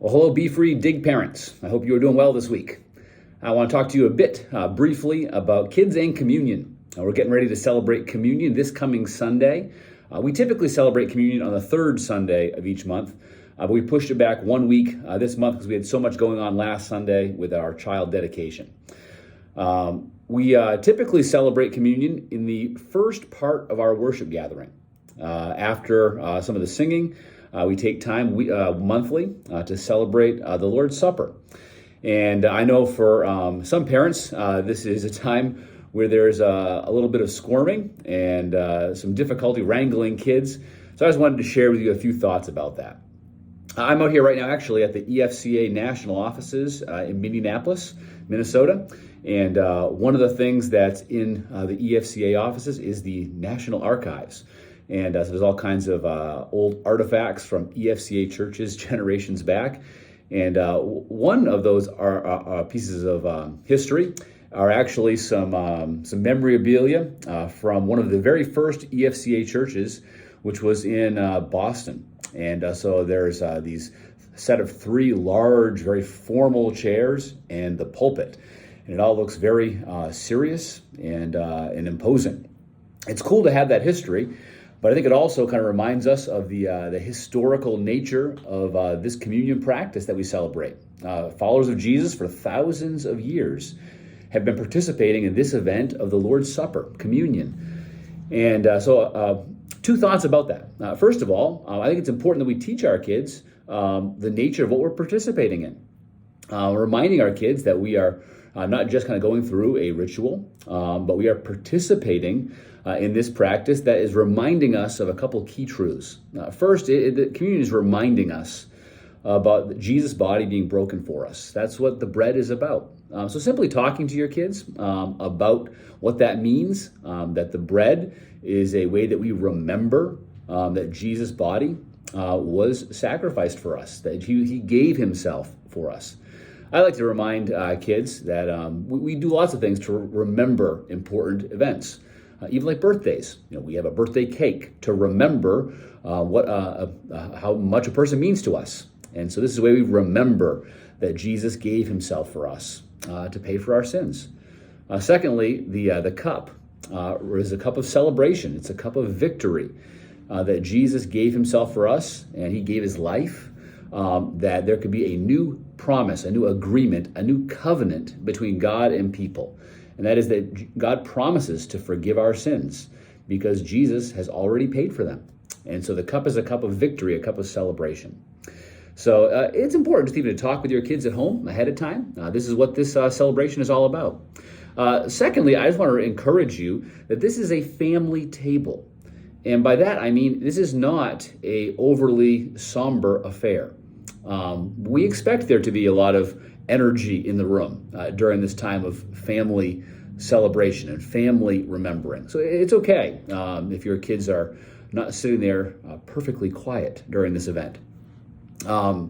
Well, hello, Be Free Dig parents. I hope you are doing well this week. I want to talk to you a bit briefly about kids and communion. We're getting ready to celebrate communion this coming Sunday. We typically celebrate communion on the third Sunday of each month, but we pushed it back 1 week this month because we had so much going on last Sunday with our child dedication. We typically celebrate communion in the first part of our worship gathering. After some of the singing, we take time monthly to celebrate the Lord's Supper. And I know for some parents, this is a time where there's a little bit of squirming and some difficulty wrangling kids. So I just wanted to share with you a few thoughts about that. I'm out here right now actually at the EFCA national offices in Minneapolis, Minnesota. And one of the things that's in the EFCA offices is the National Archives. And so there's all kinds of old artifacts from EFCA churches generations back. And one of those are pieces of history are actually some memorabilia from one of the very first EFCA churches, which was in Boston. And so there's these set of 3 large, very formal chairs and the pulpit. And it all looks very serious and imposing. It's cool to have that history. But I think it also kind of reminds us of the historical nature of this communion practice that we celebrate. Followers of Jesus for thousands of years have been participating in this event of the Lord's Supper, communion. And so 2 thoughts about that. First of all, I think it's important that we teach our kids the nature of what we're participating in. Reminding our kids that we are not just kind of going through a ritual, but we are participating in this practice that is reminding us of a couple key truths. First, the communion is reminding us about Jesus' body being broken for us. That's what the bread is about. So simply talking to your kids about what that means, that the bread is a way that we remember that Jesus' body was sacrificed for us, that he gave himself for us. I like to remind kids that we do lots of things to remember important events. Even like birthdays, we have a birthday cake to remember how much a person means to us. And so this is the way we remember that Jesus gave himself for us to pay for our sins. Secondly, the cup is a cup of celebration. It's a cup of victory that Jesus gave himself for us, and he gave his life, that there could be a new promise, a new agreement, a new covenant between God and people. And that is that God promises to forgive our sins because Jesus has already paid for them. And so the cup is a cup of victory, a cup of celebration. So it's important just even to talk with your kids at home ahead of time. This is what this celebration is all about. Secondly, I just want to encourage you that this is a family table. And by that, I mean, this is not a overly somber affair. We expect there to be a lot of energy in the room during this time of family celebration and family remembering. So it's okay if your kids are not sitting there perfectly quiet during this event. Now,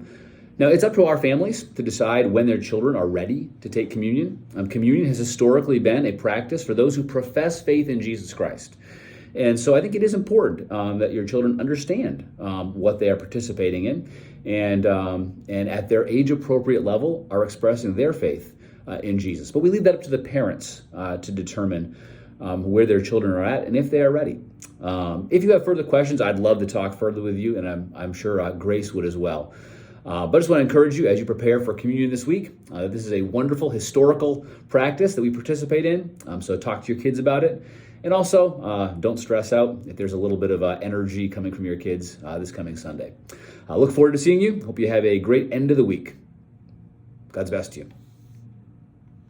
it's up to our families to decide when their children are ready to take communion. Communion has historically been a practice for those who profess faith in Jesus Christ. And so I think it is important that your children understand what they are participating in and at their age-appropriate level are expressing their faith in Jesus. But we leave that up to the parents to determine where their children are at and if they are ready. If you have further questions, I'd love to talk further with you, and I'm sure Grace would as well. But I just want to encourage you as you prepare for communion this week. This is a wonderful historical practice that we participate in, so talk to your kids about it. And also, don't stress out if there's a little bit of energy coming from your kids this coming Sunday. I look forward to seeing you. Hope you have a great end of the week. God's best to you.